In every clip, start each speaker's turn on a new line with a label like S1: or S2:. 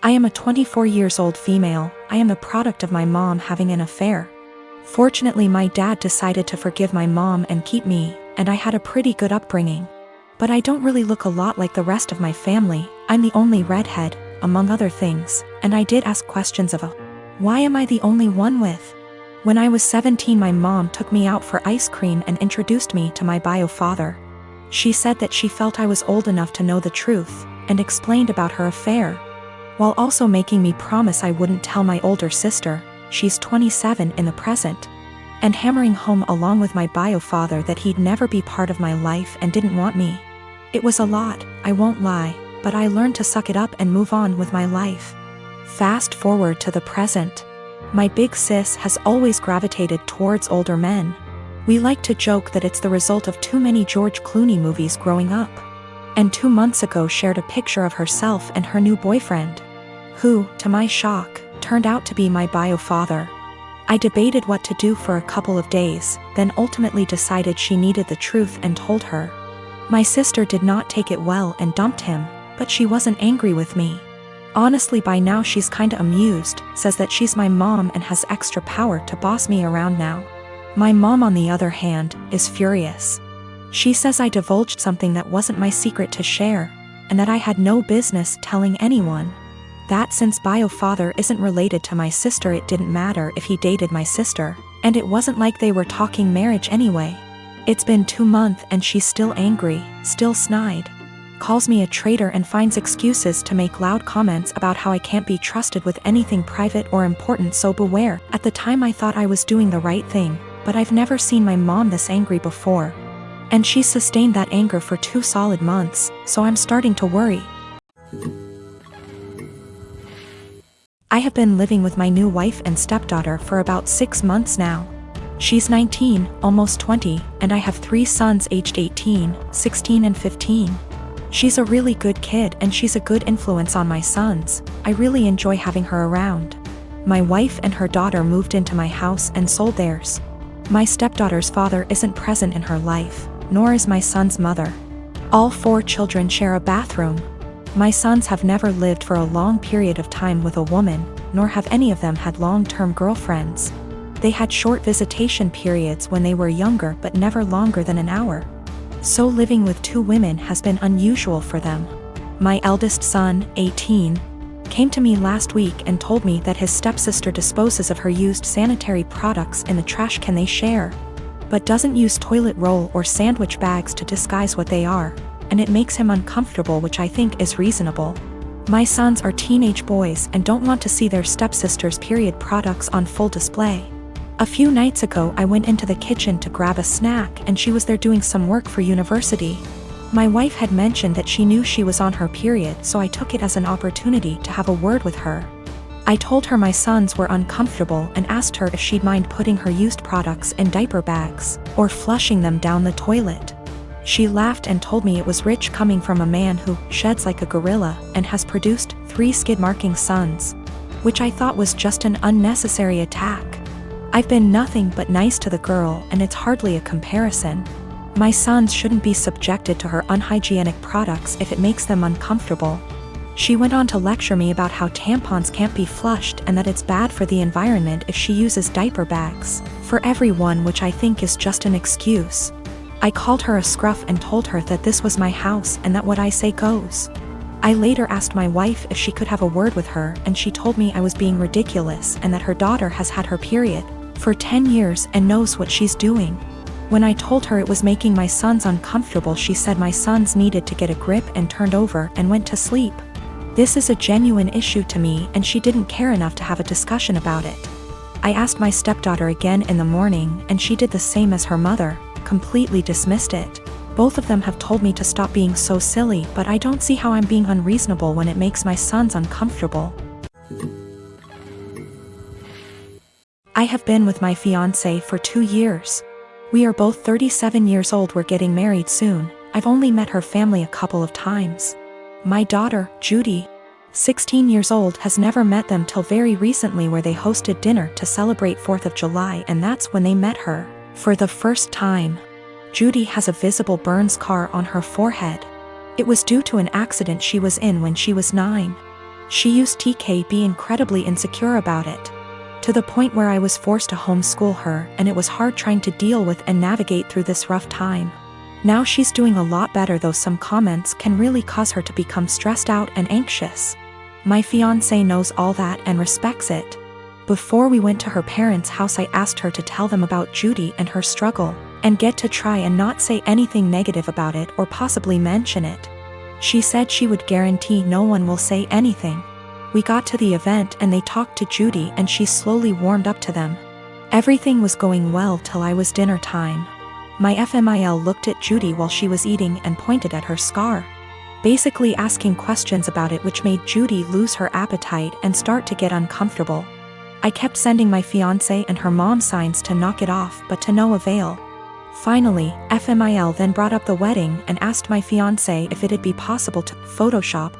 S1: I am a 24 years old female. I am the product of my mom having an affair. Fortunately, my dad decided to forgive my mom and keep me, and I had a pretty good upbringing. But I don't really look a lot like the rest of my family. I'm the only redhead, among other things, and I did ask questions of why am I the only one with? When I was 17, my mom took me out for ice cream and introduced me to my bio father. She said that she felt I was old enough to know the truth, and explained about her affair, while also making me promise I wouldn't tell my older sister, she's 27 in the present, and hammering home along with my bio father that he'd never be part of my life and didn't want me. It was a lot, I won't lie, but I learned to suck it up and move on with my life. Fast forward to the present. My big sis has always gravitated towards older men. We like to joke that it's the result of too many George Clooney movies growing up. And 2 months ago shared a picture of herself and her new boyfriend, who, to my shock, turned out to be my bio father. I debated what to do for a couple of days, then ultimately decided she needed the truth and told her. My sister did not take it well and dumped him, but she wasn't angry with me. Honestly, by now she's kinda amused, says that she's my mom and has extra power to boss me around now. My mom, on the other hand, is furious. She says I divulged something that wasn't my secret to share, and that I had no business telling anyone. That since bio father isn't related to my sister, it didn't matter if he dated my sister, and it wasn't like they were talking marriage anyway. It's been 2 months and she's still angry, still snide. Calls me a traitor and finds excuses to make loud comments about how I can't be trusted with anything private or important, so beware. At the time I thought I was doing the right thing, but I've never seen my mom this angry before. And she's sustained that anger for 2 solid months, so I'm starting to worry. I have been living with my new wife and stepdaughter for about 6 months now. She's 19, almost 20, and I have 3 sons aged 18, 16 and 15. She's a really good kid and she's a good influence on my sons. I really enjoy having her around. My wife and her daughter moved into my house and sold theirs. My stepdaughter's father isn't present in her life, nor is my son's mother. All 4 children share a bathroom. My sons have never lived for a long period of time with a woman, nor have any of them had long-term girlfriends. They had short visitation periods when they were younger, but never longer than an hour. So living with 2 women has been unusual for them. My eldest son, 18, came to me last week and told me that his stepsister disposes of her used sanitary products in the trash can they share, but doesn't use toilet roll or sandwich bags to disguise what they are, and it makes him uncomfortable, which I think is reasonable. My sons are teenage boys and don't want to see their stepsister's period products on full display. A few nights ago I went into the kitchen to grab a snack and she was there doing some work for university. My wife had mentioned that she knew she was on her period, so I took it as an opportunity to have a word with her. I told her my sons were uncomfortable and asked her if she'd mind putting her used products in diaper bags, or flushing them down the toilet. She laughed and told me it was rich coming from a man who sheds like a gorilla and has produced 3 skid-marking sons, which I thought was just an unnecessary attack. I've been nothing but nice to the girl and it's hardly a comparison. My sons shouldn't be subjected to her unhygienic products if it makes them uncomfortable. She went on to lecture me about how tampons can't be flushed and that it's bad for the environment if she uses diaper bags for everyone, which I think is just an excuse. I called her a scruff and told her that this was my house and that what I say goes. I later asked my wife if she could have a word with her, and she told me I was being ridiculous and that her daughter has had her period for 10 years and knows what she's doing. When I told her it was making my sons uncomfortable, she said my sons needed to get a grip and turned over and went to sleep. This is a genuine issue to me and she didn't care enough to have a discussion about it. I asked my stepdaughter again in the morning and she did the same as her mother, completely dismissed it. Both of them have told me to stop being so silly, but I don't see how I'm being unreasonable when it makes my sons uncomfortable. I have been with my fiancé for 2 years. We are both 37 years old. We're getting married soon. I've only met her family a couple of times. My daughter, Judy, 16 years old, has never met them till very recently, where they hosted dinner to celebrate 4th of July, and that's when they met her for the first time. Judy has a visible burn scar on her forehead. It was due to an accident she was in when she was 9. She used to be incredibly insecure about it, to the point where I was forced to homeschool her, and it was hard trying to deal with and navigate through this rough time. Now she's doing a lot better, though some comments can really cause her to become stressed out and anxious. My fiancé knows all that and respects it. Before we went to her parents' house, I asked her to tell them about Judy and her struggle, and get to try and not say anything negative about it or possibly mention it. She said she would guarantee no one will say anything. We got to the event and they talked to Judy and she slowly warmed up to them. Everything was going well till I was dinner time. My FMIL looked at Judy while she was eating and pointed at her scar, basically asking questions about it, which made Judy lose her appetite and start to get uncomfortable. I kept sending my fiancé and her mom signs to knock it off, but to no avail. Finally, FMIL then brought up the wedding and asked my fiancé if it'd be possible to Photoshop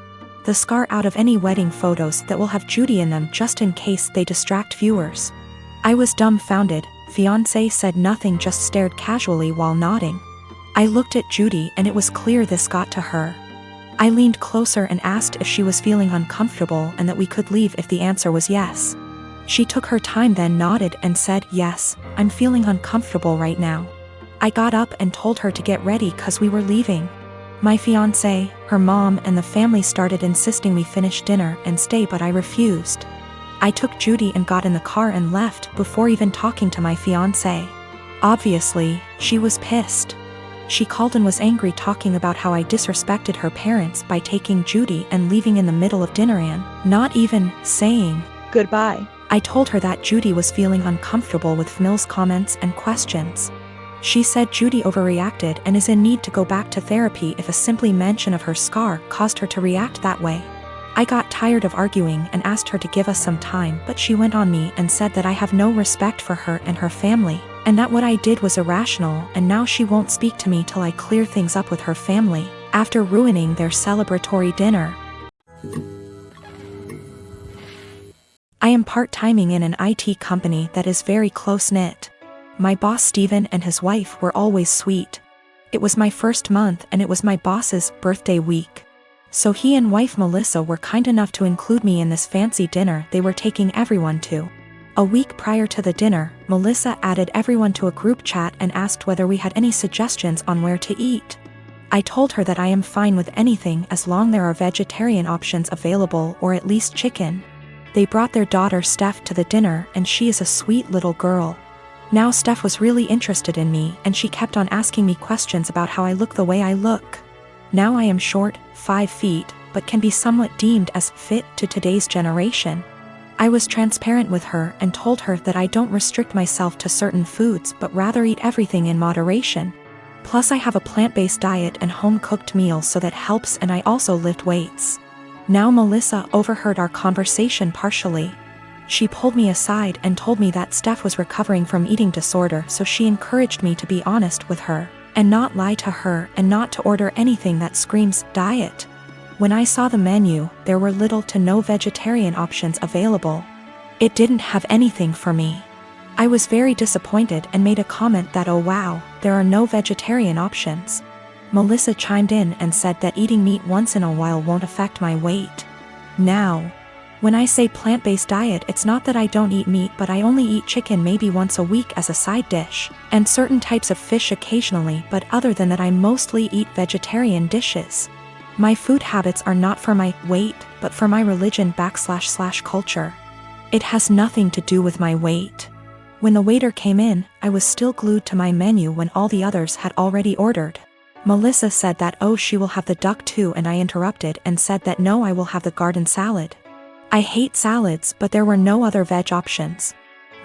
S1: the scar out of any wedding photos that will have Judy in them, just in case they distract viewers. I was dumbfounded. Fiancé said nothing, just stared casually while nodding. I looked at Judy and it was clear this got to her. I leaned closer and asked if she was feeling uncomfortable and that we could leave if the answer was yes. She took her time, then nodded and said, "Yes, I'm feeling uncomfortable right now." I got up and told her to get ready cause we were leaving. My fiancé, her mom and the family started insisting we finish dinner and stay, but I refused. I took Judy and got in the car and left before even talking to my fiancé. Obviously, she was pissed. She called and was angry, talking about how I disrespected her parents by taking Judy and leaving in the middle of dinner and not even saying goodbye. I told her that Judy was feeling uncomfortable with Mills' comments and questions. She said Judy overreacted and is in need to go back to therapy if a simply mention of her scar caused her to react that way. I got tired of arguing and asked her to give us some time, but she went on me and said that I have no respect for her and her family, and that what I did was irrational, and now she won't speak to me till I clear things up with her family, after ruining their celebratory dinner. I am part-timing in an IT company that is very close-knit. My boss Steven and his wife were always sweet. It was my first month and it was my boss's birthday week. So he and wife Melissa were kind enough to include me in this fancy dinner they were taking everyone to. A week prior to the dinner, Melissa added everyone to a group chat and asked whether we had any suggestions on where to eat. I told her that I am fine with anything as long there are vegetarian options available, or at least chicken. They brought their daughter Steph to the dinner and she is a sweet little girl. Now Steph was really interested in me and she kept on asking me questions about how I look the way I look. Now I am short, 5 feet, but can be somewhat deemed as fit to today's generation. I was transparent with her and told her that I don't restrict myself to certain foods but rather eat everything in moderation. Plus I have a plant-based diet and home-cooked meals, so that helps, and I also lift weights. Now Melissa overheard our conversation partially. She pulled me aside and told me that Steph was recovering from eating disorder, so she encouraged me to be honest with her, and not lie to her, and not to order anything that screams diet. When I saw the menu, there were little to no vegetarian options available. It didn't have anything for me. I was very disappointed and made a comment that, "Oh wow, there are no vegetarian options." Melissa chimed in and said that eating meat once in a while won't affect my weight. Now, when I say plant-based diet, it's not that I don't eat meat, but I only eat chicken maybe once a week as a side dish, and certain types of fish occasionally, but other than that I mostly eat vegetarian dishes. My food habits are not for my weight, but for my religion / culture. It has nothing to do with my weight. When the waiter came in, I was still glued to my menu when all the others had already ordered. Melissa said that, "Oh, she will have the duck too," and I interrupted and said that no, I will have the garden salad. I hate salads, but there were no other veg options.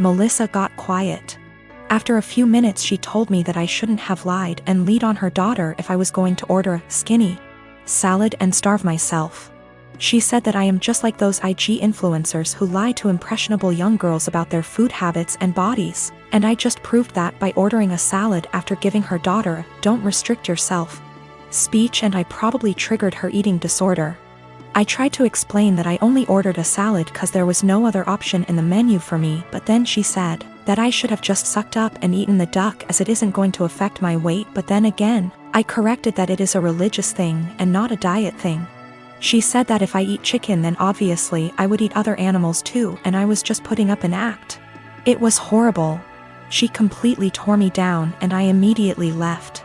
S1: Melissa got quiet. After a few minutes she told me that I shouldn't have lied and lead on her daughter if I was going to order a skinny salad and starve myself. She said that I am just like those IG influencers who lie to impressionable young girls about their food habits and bodies, and I just proved that by ordering a salad after giving her daughter a "don't restrict yourself" speech, and I probably triggered her eating disorder. I tried to explain that I only ordered a salad cause there was no other option in the menu for me, but then she said that I should have just sucked up and eaten the duck as it isn't going to affect my weight, but then again, I corrected that it is a religious thing and not a diet thing. She said that if I eat chicken then obviously I would eat other animals too, and I was just putting up an act. It was horrible. She completely tore me down and I immediately left.